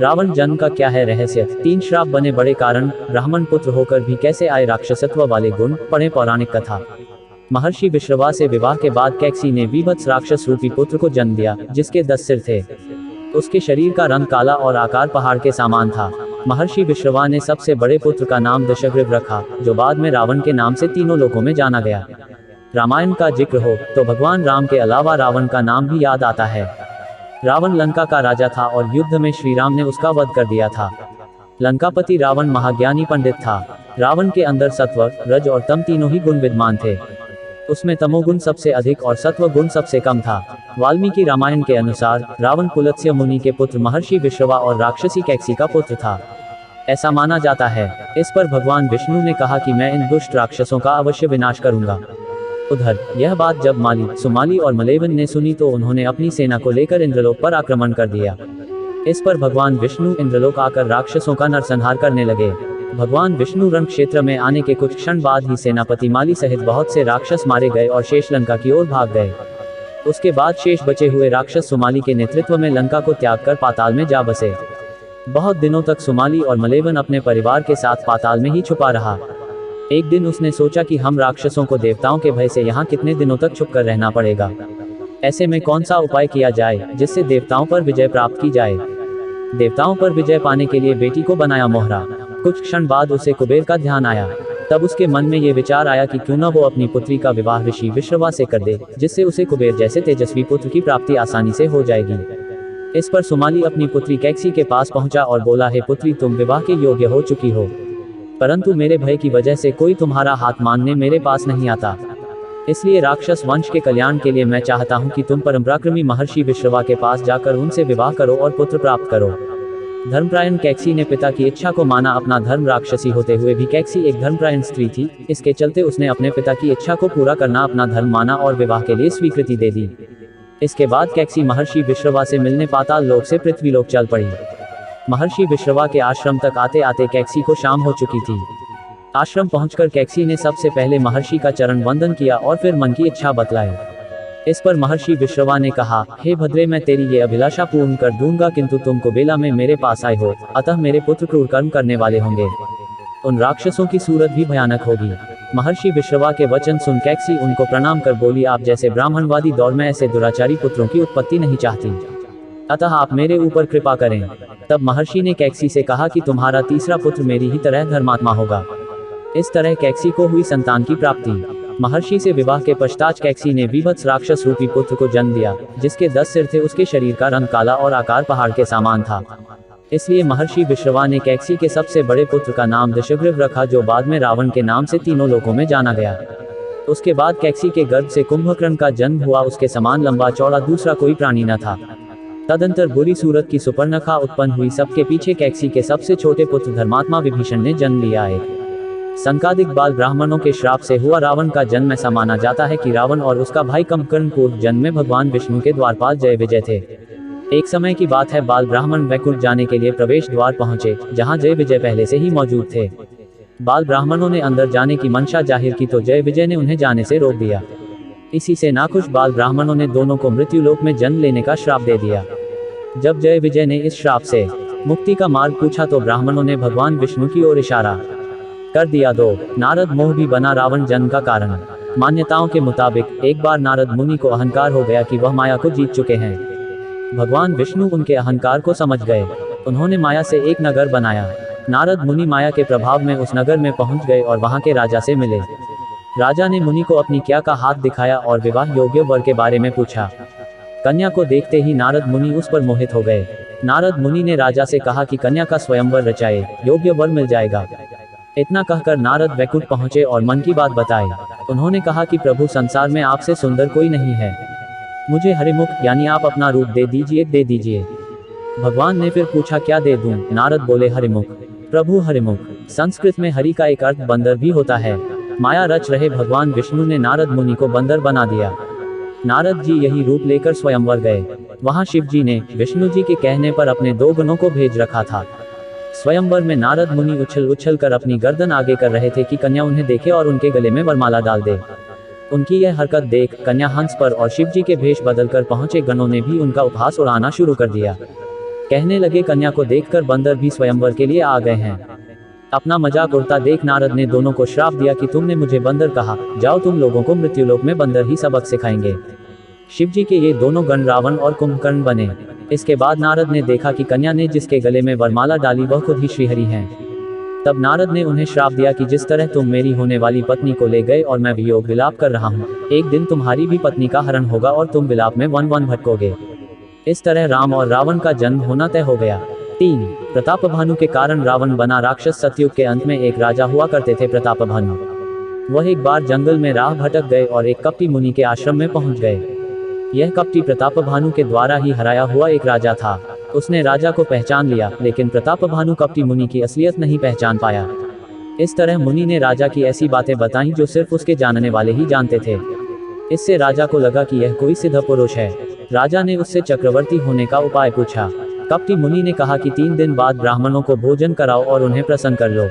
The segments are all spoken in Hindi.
रावण जन्म का क्या है रहस्य? 3 श्राप बने बड़े कारण, ब्राह्मण पुत्र होकर भी कैसे आए राक्षसत्व वाले गुण, पढ़े पौराणिक कथा। महर्षि विश्रवा से विवाह के बाद कैकसी ने वीभत्स राक्षस रूपी पुत्र को जन्म दिया, जिसके 10 सिर थे। उसके शरीर का रंग काला और आकार पहाड़ के समान था। महर्षि विश्रवा ने सबसे बड़े पुत्र का नाम दशग्रीव रखा, जो बाद में रावण के नाम से तीनों लोकों में जाना गया। रामायण का जिक्र हो तो भगवान राम के अलावा रावण का नाम भी याद आता है। रावण लंका का राजा था और युद्ध में श्री राम ने उसका वध कर दिया था। लंकापति रावण महाज्ञानी पंडित था। रावण के अंदर सत्व, रज और तम तीनों ही गुण विद्यमान थे। उसमें तमोगुण सबसे अधिक और सत्व गुण सबसे कम था। वाल्मीकि रामायण के अनुसार रावण पुलत्स्य मुनि के पुत्र महर्षि विश्रवा और राक्षसी कैकसी का पुत्र था, ऐसा माना जाता है। इस पर भगवान विष्णु ने कहा कि मैं इन दुष्ट राक्षसों का अवश्य विनाश करूंगा। उधर यह बात जब माली, सुमाली और मलेवन ने सुनी तो उन्होंने अपनी सेना को लेकर इंद्रलोक पर आक्रमण कर दिया। इस पर भगवान विष्णु इंद्रलोक आकर राक्षसों का नरसंहार करने लगे। भगवान विष्णु रण क्षेत्र में आने के कुछ क्षण बाद ही सेनापति माली सहित बहुत से राक्षस मारे गए और शेष लंका की ओर भाग गए। उसके बाद शेष बचे हुए राक्षस सुमाली के नेतृत्व में लंका को त्याग कर पाताल में जा बसे। बहुत दिनों तक सुमाली और मलेवन अपने परिवार के साथ पाताल में ही छुपा रहा। एक दिन उसने सोचा कि हम राक्षसों को देवताओं के भय से यहाँ कितने दिनों तक छुपकर रहना पड़ेगा। ऐसे में कौन सा उपाय किया जाए जिससे देवताओं पर विजय प्राप्त की जाए। देवताओं पर विजय पाने के लिए बेटी को बनाया मोहरा। कुछ क्षण बाद उसे कुबेर का ध्यान आया। तब उसके मन में ये विचार आया कि क्यों न वो अपनी पुत्री का विवाह ऋषि विश्रवा से कर दे, जिससे उसे कुबेर जैसे तेजस्वी पुत्र की प्राप्ति आसानी से हो जाएगी। इस पर सुमाली अपनी पुत्री कैकसी के पास पहुंचा और बोला, हे पुत्री, तुम विवाह के योग्य हो चुकी हो, परंतु मेरे भय की वजह से कोई तुम्हारा हाथ मांगने मेरे पास नहीं आता। इसलिए राक्षस वंश के कल्याण के लिए मैं चाहता हूं कि तुम परंपराक्रमी महर्षि विश्रवा के पास जाकर उनसे विवाह करो और पुत्र प्राप्त करो। धर्मपरायण कैकसी ने पिता की इच्छा को माना। अपना धर्म राक्षसी होते हुए भी कैकसी एक धर्मपरायण स्त्री थी। इसके चलते उसने अपने पिता की इच्छा को पूरा करना अपना धर्म माना और विवाह के लिए स्वीकृति दे दी। इसके बाद कैकसी महर्षि विश्रवा से मिलने पाताल लोक से पृथ्वीलोक चल पड़ी। महर्षि विश्रवा के आश्रम तक आते आते कैकसी को शाम हो चुकी थी। आश्रम पहुंचकर कैकसी ने सबसे पहले महर्षि का चरण वंदन किया और फिर मन की इच्छा बतलाई। इस पर महर्षि विश्रवा ने कहा, हे भद्रे, मैं तेरी ये अभिलाषा पूर्ण कर दूंगा, किंतु तुम कुबेला में मेरे पास आए हो, अतः मेरे पुत्र क्रूर कर्म करने वाले होंगे। उन राक्षसों की सूरत भी भयानक होगी। महर्षि विश्रवा के वचन सुन कैकसी उनको प्रणाम कर बोली, आप जैसे ब्राह्मणवादी दौर में ऐसे दुराचारी पुत्रों की उत्पत्ति नहीं चाहती, अतः आप मेरे ऊपर कृपा करें। तब महर्षि ने कैकसी से कहा कि तुम्हारा तीसरा पुत्र मेरी ही तरह धर्मात्मा होगा। इस तरह कैकसी को हुई संतान की प्राप्ति। महर्षि से विवाह के पश्चात कैकसी ने वीभत्स राक्षस रूपी पुत्र को जन्म दिया, जिसके 10 सिर थे। उसके शरीर का रंग काला और आकार पहाड़ के समान था। इसलिए महर्षि विश्रवा ने कैकसी के सबसे बड़े पुत्र का नाम दशग्रीव रखा, जो बाद में रावण के नाम से तीनों लोकों में जाना गया। उसके बाद कैकसी के गर्भ से कुंभकर्ण का जन्म हुआ। उसके समान लंबा चौड़ा दूसरा कोई प्राणी न था। तदंतर बुरी सूरत की सुपर्णखा उत्पन्न हुई। सबके पीछे कैकसी के सबसे छोटे पुत्र धर्मात्मा विभीषण ने जन्म लिया है। संकादिक बाल ब्राह्मणों के श्राप से हुआ रावण का जन्म। ऐसा माना जाता है कि रावण और उसका भाई कुंभकर्ण पूर्व जन्म में भगवान विष्णु के द्वारपाल जय विजय थे। एक समय की बात है, बाल ब्राह्मण वैकुंठ जाने के लिए प्रवेश द्वार पहुंचे, जहां जय विजय पहले से ही मौजूद थे। बाल ब्राह्मणों ने अंदर जाने की मंशा जाहिर की तो जय विजय ने उन्हें जाने से रोक दिया। इसी से नाखुश बाल ब्राह्मणों ने दोनों को मृत्युलोक में जन्म लेने का श्राप दे दिया। जब जय विजय ने इस श्राप से मुक्ति का मार्ग पूछा तो ब्राह्मणों ने भगवान विष्णु की ओर इशारा कर दिया। नारद मोह भी बना रावण जन्म का कारण। मान्यताओं के मुताबिक एक बार नारद मुनि को अहंकार हो गया कि वह माया को जीत चुके हैं। भगवान विष्णु उनके अहंकार को समझ गए। उन्होंने माया से एक नगर बनाया। नारद मुनि माया के प्रभाव में उस नगर में पहुंच गए और वहां के राजा से मिले। राजा ने मुनि को अपनी क्या का हाथ दिखाया और विवाह योग्य वर के बारे में पूछा। कन्या को देखते ही नारद मुनि उस पर मोहित हो गए। नारद मुनि ने राजा से कहा कि कन्या का स्वयंवर रचाए, योग्य वर मिल जाएगा। इतना कहकर नारद वैकुंठ पहुंचे और मन की बात बताई। उन्होंने कहा कि प्रभु, संसार में आपसे सुंदर कोई नहीं है, मुझे हरिमुख यानी आप अपना रूप दे दीजिए। भगवान ने फिर पूछा, क्या दे दूं? नारद बोले, हरिमुख। प्रभु, हरिमुख संस्कृत में हरि का एक अर्थ बंदर भी होता है। माया रच रहे भगवान विष्णु ने नारद मुनि को बंदर बना दिया। नारद जी यही रूप लेकर स्वयंवर गए। वहां शिव जी ने विष्णु जी के कहने पर अपने 2 गणों को भेज रखा था। स्वयंवर में नारद मुनि उछल कर अपनी गर्दन आगे कर रहे थे कि कन्या उन्हें देखे और उनके गले में वरमाला डाल दे। उनकी यह हरकत देख कन्या हंस पर और शिव जी के भेष बदलकर पहुंचे गणों ने भी उनका उपहास उड़ाना शुरू कर दिया। कहने लगे, कन्या को देखकर बंदर भी स्वयंवर के लिए आ गए हैं। अपना मजाक उड़ता देख नारद ने दोनों को श्राप दिया कि तुमने मुझे बंदर कहा, जाओ तुम लोगों को मृत्युलोक में बंदर ही सबक सिखाएंगे। शिवजी के ये दोनों गण रावण और कुंभकर्ण बने। इसके बाद नारद ने देखा कि कन्या ने जिसके गले में वरमाला डाली वह खुद ही श्रीहरि हैं। तब नारद ने उन्हें श्राप दिया कि जिस तरह तुम मेरी होने वाली पत्नी को ले गए और मैं वियोग विलाप कर रहा हूँ, एक दिन तुम्हारी भी पत्नी का हरण होगा और तुम विलाप में वन वन भटकोगे। इस तरह राम और रावण का जन्म होना तय हो गया। 3. प्रतापभानु के कारण रावण बना राक्षस। सतयुग के अंत में एक राजा हुआ करते थे प्रतापभानु। वह एक बार जंगल में राह भटक गए और एक कपटी मुनि के आश्रम में पहुंच गए। यह कपटी प्रतापभानु के द्वारा ही हराया हुआ एक राजा था। उसने राजा को पहचान लिया, लेकिन प्रतापभानु कपटी मुनि की असलियत नहीं पहचान पाया। इस तरह मुनि ने राजा की ऐसी बातें बताईं जो सिर्फ उसके जानने वाले ही जानते थे। इससे राजा को लगा कि यह कोई सिद्ध पुरुष है। राजा ने उससे चक्रवर्ती होने का उपाय पूछा। कपटी मुनि ने कहा कि 3 दिन बाद ब्राह्मणों को भोजन कराओ और उन्हें प्रसन्न कर लो।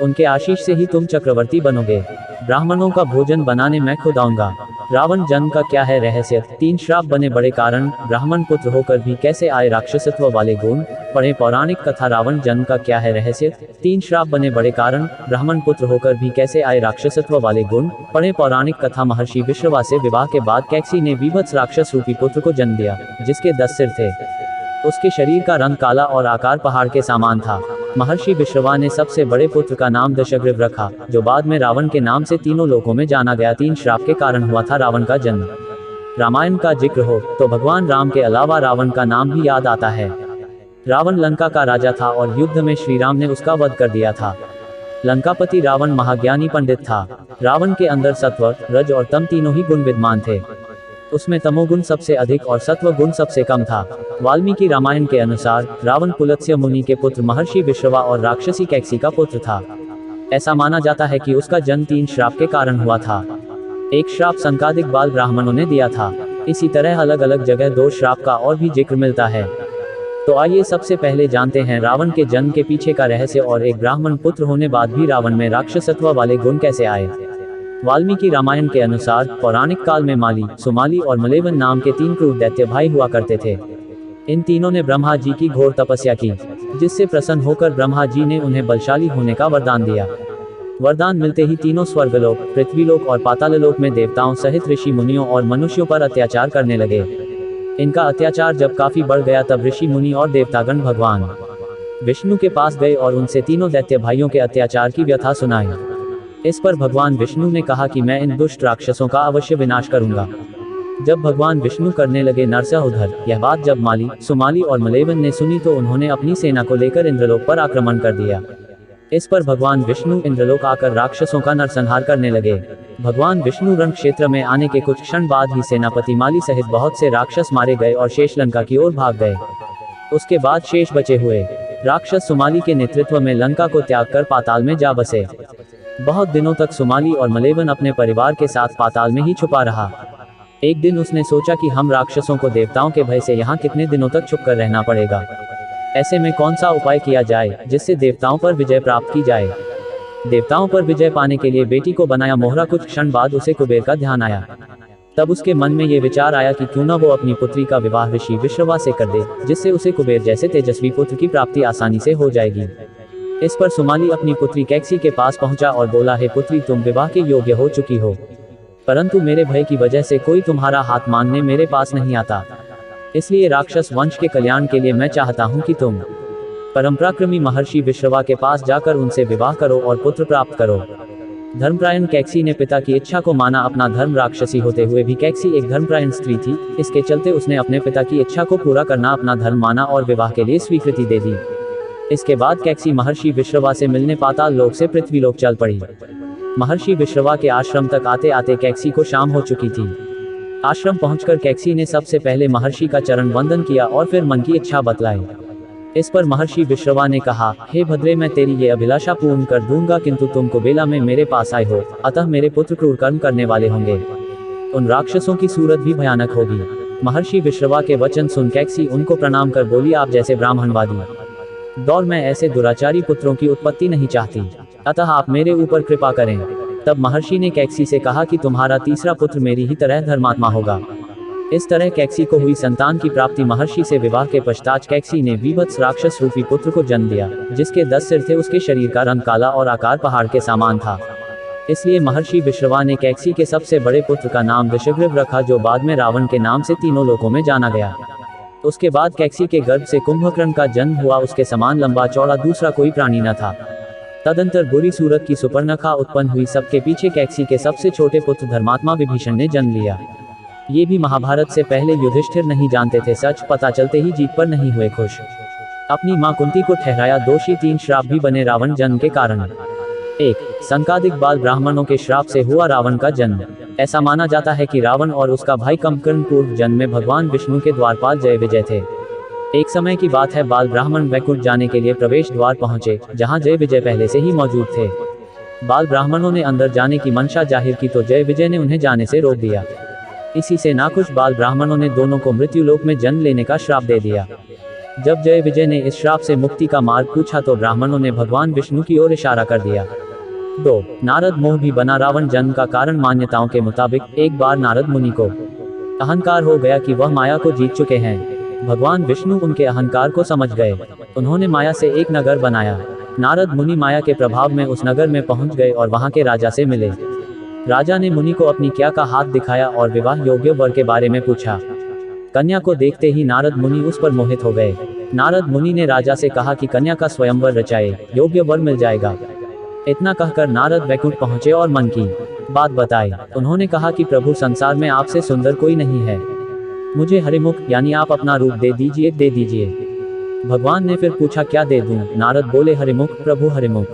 उनके आशीष से ही तुम चक्रवर्ती बनोगे। ब्राह्मणों का भोजन बनाने मैं खुद आऊंगा। रावण जन्म का क्या है रहस्य? 3 श्राप बने बड़े कारण, ब्राह्मण पुत्र होकर भी कैसे आए राक्षसत्व वाले गुण? पढ़े पौराणिक कथा। रावण जन्म का क्या है रहस्य? 3 श्राप बने बड़े कारण, ब्राह्मण पुत्र होकर भी कैसे आए राक्षसत्व वाले गुण? पढ़े पौराणिक कथा। महर्षि विश्रवा से विवाह के बाद कैकसी ने वीभत्स राक्षस रूपी पुत्र को जन्म दिया, जिसके 10 सिर थे। उसके शरीर का रंग काला और आकार पहाड़ के समान था। महर्षि विश्रवा ने सबसे बड़े पुत्र का नाम दशग्रीव रखा, जो बाद में रावण के नाम से तीनों लोकों में जाना गया। 3 श्राप के कारण हुआ था रावण का जन्म। रामायण का जिक्र हो तो भगवान राम के अलावा रावण का नाम भी याद आता है। रावण लंका का राजा था और युद्ध में श्री राम ने उसका वध कर दिया था। लंकापति रावण महाज्ञानी पंडित था। रावण के अंदर सत्व, रज और तम तीनों ही गुण विद्यमान थे। उसमें तमोगुण सबसे अधिक और सत्व गुण सबसे कम था। वाल्मीकि रामायण के अनुसार रावण पुलत्स्य मुनि के पुत्र महर्षि विश्रवा और राक्षसी कैकसी का पुत्र था। ऐसा माना जाता है कि उसका जन्म 3 श्राप के कारण हुआ था। एक श्राप संकादिक बाल ब्राह्मणों ने दिया था। इसी तरह अलग अलग जगह 2 श्राप का और भी जिक्र मिलता है। तो आइए सबसे पहले जानते हैं रावण के जन्म के पीछे का रहस्य और एक ब्राह्मण पुत्र होने बाद भी रावण में राक्षसत्व वाले गुण कैसे आए। वाल्मीकि रामायण के अनुसार पौराणिक काल में माली, सुमाली और मलेवन नाम के 3 क्रूर दैत्य भाई हुआ करते थे। इन तीनों ने ब्रह्मा जी की घोर तपस्या की, जिससे प्रसन्न होकर ब्रह्मा जी ने उन्हें बलशाली होने का वरदान दिया। वरदान मिलते ही तीनों स्वर्गलोक, पृथ्वीलोक और पाताललोक में देवताओं सहित ऋषि मुनियों और मनुष्यों पर अत्याचार करने लगे। इनका अत्याचार जब काफी बढ़ गया तब ऋषि मुनि और देवतागण भगवान विष्णु के पास गए और उनसे तीनों दैत्य भाइयों के अत्याचार की व्यथा सुनाई। इस पर भगवान विष्णु ने कहा कि मैं इन दुष्ट राक्षसों का अवश्य विनाश करूंगा। जब भगवान विष्णु करने लगे नरसंहार उधर, यह बात जब माली, सुमाली और मलेवन ने सुनी तो उन्होंने अपनी सेना को लेकर इंद्रलोक पर आक्रमण कर दिया। इस पर भगवान विष्णु इंद्रलोक आकर राक्षसों का नरसंहार करने लगे। भगवान विष्णु रण क्षेत्र में आने के कुछ क्षण बाद ही सेनापति माली सहित बहुत से राक्षस मारे गए और शेष लंका की ओर भाग गए। उसके बाद शेष बचे हुए राक्षस सुमाली के नेतृत्व में लंका को त्याग कर पाताल में जा बसे। बहुत दिनों तक सुमाली और मलेवन अपने परिवार के साथ पाताल में ही छुपा रहा। एक दिन उसने सोचा कि हम राक्षसों को देवताओं के भय से यहाँ कितने दिनों तक छुप कर रहना पड़ेगा। ऐसे में कौन सा उपाय किया जाए जिससे देवताओं पर विजय प्राप्त की जाए। देवताओं पर विजय पाने के लिए बेटी को बनाया मोहरा। कुछ क्षण बाद उसे कुबेर का ध्यान आया। तब उसके मन में ये विचार आया कि क्यों न वो अपनी पुत्री का विवाह ऋषि विश्रवा से कर दे, जिससे उसे कुबेर जैसे तेजस्वी पुत्र की प्राप्ति आसानी से हो जाएगी। इस पर सुमाली अपनी पुत्री कैकसी के पास पहुंचा और बोला, हे पुत्री, तुम विवाह के योग्य हो चुकी हो, परंतु मेरे भय की वजह से कोई तुम्हारा हाथ मांगने मेरे पास नहीं आता। इसलिए राक्षस वंश के कल्याण के लिए मैं चाहता हूं कि तुम परंपराक्रमी महर्षि विश्रवा के पास जाकर उनसे विवाह करो और पुत्र प्राप्त करो। धर्मप्रायण कैकसी ने पिता की इच्छा को माना। अपना धर्म राक्षसी होते हुए भी कैकसी एक धर्मप्रायण स्त्री थी। इसके चलते उसने अपने पिता की इच्छा को पूरा करना अपना धर्म माना और विवाह के लिए स्वीकृति दे दी। इसके बाद कैकसी महर्षि विश्रवा से मिलने पाताल लोक से पृथ्वीलोक चल पड़ी। महर्षि विश्रवा के आश्रम तक आते आते कैकसी को शाम हो चुकी थी। आश्रम पहुंचकर कैकसी ने सबसे पहले महर्षि का चरण वंदन किया और फिर मन की इच्छा बतलाई। इस पर महर्षि विश्रवा ने कहा, हे भद्रे, मैं तेरी ये अभिलाषा पूर्ण कर दूंगा, किंतु तुम कुबेला में मेरे पास आए हो, अतः मेरे पुत्र क्रूर कर्म करने वाले होंगे। उन राक्षसों की सूरत भी भयानक होगी। महर्षि विश्रवा के वचन सुन कैकसी उनको प्रणाम कर बोली, आप जैसे ब्राह्मणवादी दौर में ऐसे दुराचारी पुत्रों की उत्पत्ति नहीं चाहती, अतः आप मेरे ऊपर कृपा करें। तब महर्षि ने कैकसी से कहा कि तुम्हारा तीसरा पुत्र मेरी ही तरह धर्मात्मा होगा। इस तरह कैकसी को हुई संतान की प्राप्ति महर्षि से विवाह के पश्चात कैकसी ने वीभत्स राक्षस रूपी पुत्र को जन्म दिया, जिसके 10 सिर थे। उसके शरीर का रंग काला और आकार पहाड़ के समान था। इसलिए महर्षि विश्रवा ने कैकसी के सबसे बड़े पुत्र का नाम वृषग्रीव रखा, जो बाद में रावण के नाम से तीनों लोकों में जाना गया। उसके बाद कैकसी के गर्भ से कुंभकर्ण का जन्म हुआ। उसके समान लंबा चौड़ा दूसरा कोई प्राणी न था। तदंतर बुरी सूरत की सुपर्णखा उत्पन्न हुई। सबके पीछे कैकसी के सबसे छोटे पुत्र धर्मात्मा विभीषण ने जन्म लिया। ये भी महाभारत से पहले युधिष्ठिर नहीं जानते थे। सच पता चलते ही जीत पर नहीं हुए खुश। अपनी मां कुंती को ठहराया दोषी। 3 श्राप भी बने रावण जन्म के कारण। 1. संकादिक बाल ब्राह्मणों के श्राप से हुआ रावण का जन्म। ऐसा माना जाता है कि रावण और उसका भाई कुंभकर्ण पूर्व जन्म में भगवान विष्णु के द्वारपाल जय विजय थे। एक समय की बात है, बाल ब्राह्मण वैकुंठ जाने के लिए प्रवेश द्वार पहुंचे, जहां जय विजय पहले से ही मौजूद थे। बाल ब्राह्मणों ने अंदर जाने की मंशा जाहिर की तो जय विजय ने उन्हें जाने से रोक दिया। इसी से नाखुश बाल ब्राह्मणों ने दोनों को मृत्युलोक में जन्म लेने का श्राप दे दिया। जब जय विजय ने इस श्राप से मुक्ति का मार्ग पूछा तो ब्राह्मणों ने भगवान विष्णु की ओर इशारा कर दिया। 2. नारद मोह भी बना रावण जन्म का कारण। मान्यताओं के मुताबिक एक बार नारद मुनि को अहंकार हो गया कि वह माया को जीत चुके हैं। भगवान विष्णु उनके अहंकार को समझ गए। उन्होंने माया से एक नगर बनाया। नारद मुनि माया के प्रभाव में उस नगर में पहुंच गए और वहां के राजा से मिले। राजा ने मुनि को अपनी क्या का हाथ दिखाया और विवाह योग्य वर के बारे में पूछा। कन्या को देखते ही नारद मुनि उस पर मोहित हो गए। नारद मुनि ने राजा से कहा कि कन्या का स्वयंवर रचाए, योग्य वर मिल जाएगा। इतना कहकर नारद वैकुंठ पहुंचे और मन की बात बताई। उन्होंने कहा कि प्रभु, संसार में आपसे सुंदर कोई नहीं है। मुझे हरिमुख यानी आप अपना रूप दे दीजिए। भगवान ने फिर पूछा, क्या दे दूं? नारद बोले, हरिमुख प्रभु हरिमुख।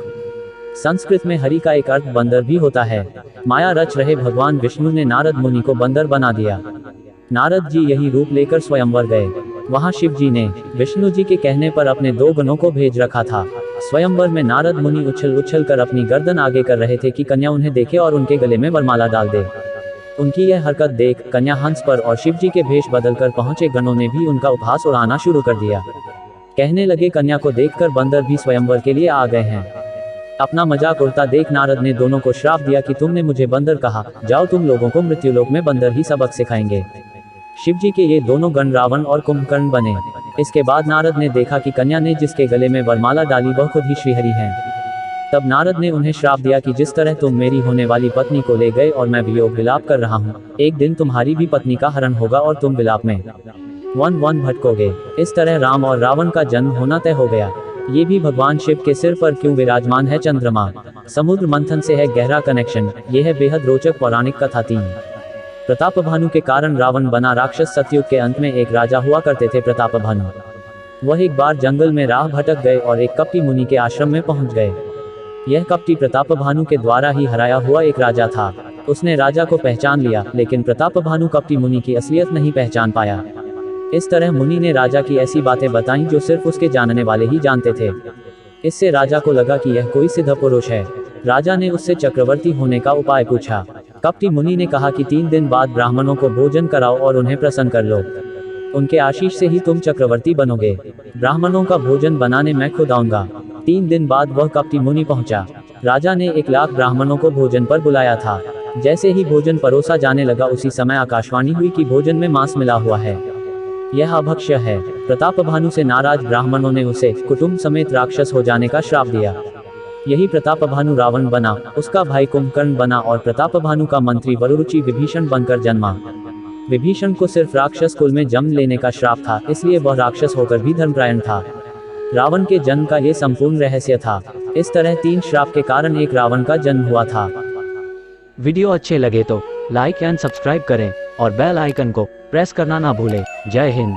संस्कृत में हरि का एक अर्थ बंदर भी होता है। माया रच रहे भगवान विष्णु ने नारद मुनि को बंदर बना दिया। नारद जी यही रूप लेकर स्वयंवर गए। वहां शिव जी ने विष्णु जी के कहने पर अपने 2 गणों को भेज रखा था। स्वयंवर में नारद मुनि उछल कर अपनी गर्दन आगे कर रहे थे कि कन्या उन्हें देखे और उनके गले में वरमाला डाल दे। उनकी यह हरकत देख कन्या हंस पर और शिव जी के भेष बदलकर पहुंचे गणों ने भी उनका उपहास उड़ाना शुरू कर दिया। कहने लगे, कन्या को देखकर बंदर भी स्वयंवर के लिए आ गए हैं। अपना मजाक उड़ता देख नारद ने दोनों को श्राप दिया कि तुमने मुझे बंदर कहा, जाओ तुम लोगों को मृत्युलोक में बंदर ही सबक सिखाएंगे। शिव जी के ये दोनों गण रावण और कुंभकर्ण बने। इसके बाद नारद ने देखा कि कन्या ने जिसके गले में वरमाला डाली वह खुद ही श्रीहरि हैं। तब नारद ने उन्हें श्राप दिया कि जिस तरह तुम मेरी होने वाली पत्नी को ले गए और मैं वियोग विलाप कर रहा हूँ, एक दिन तुम्हारी भी पत्नी का हरण होगा और तुम विलाप में वन भटकोगे। इस तरह राम और रावण का जन्म होना तय हो गया। ये भी भगवान शिव के सिर पर क्यों विराजमान है चंद्रमा, समुद्र मंथन से है गहरा कनेक्शन। ये है बेहद रोचक पौराणिक कथा। 3. प्रतापभानु के कारण रावण बना राक्षस। सतयुग के अंत में एक राजा हुआ करते थे प्रतापभानु। वह एक बार जंगल में राह भटक गए और एक कपटी मुनि के आश्रम में पहुंच गए। यह कपटी प्रतापभानु के द्वारा ही हराया हुआ एक राजा था। उसने राजा को पहचान लिया, लेकिन प्रतापभानु कपटी मुनि की असलियत नहीं पहचान पाया। इस तरह मुनि ने राजा की ऐसी बातें बताईं जो सिर्फ उसके जानने वाले ही जानते थे। इससे राजा को लगा कि यह कोई सिद्ध पुरुष है। राजा ने उससे चक्रवर्ती होने का उपाय पूछा। कपटी मुनि ने कहा कि 3 दिन बाद ब्राह्मणों को भोजन कराओ और उन्हें प्रसन्न कर लो। उनके आशीष से ही तुम चक्रवर्ती बनोगे। ब्राह्मणों का भोजन बनाने मैं खुद आऊंगा। 3 दिन बाद वह कपटी मुनि पहुंचा। राजा ने 1 लाख ब्राह्मणों को भोजन पर बुलाया था। जैसे ही भोजन परोसा जाने लगा, उसी समय आकाशवाणी हुई कि भोजन में मांस मिला हुआ है, यह अभक्ष्य है। प्रतापभानु से नाराज ब्राह्मणों ने उसे कुटुंब समेत राक्षस हो जाने का श्राप दिया। यही प्रतापभानु रावण बना, उसका भाई कुंभकर्ण बना और प्रतापभानु का मंत्री वरुरुचि विभीषण बनकर जन्मा। विभीषण को सिर्फ राक्षस कुल में जन्म लेने का श्राप था, इसलिए वह राक्षस होकर भी धर्मपरायण था। रावण के जन्म का ये संपूर्ण रहस्य था। इस तरह 3 श्राप के कारण एक रावण का जन्म हुआ था। वीडियो अच्छे लगे तो लाइक एंड सब्सक्राइब करें और बेल आइकन को प्रेस करना ना भूलें। जय हिंद।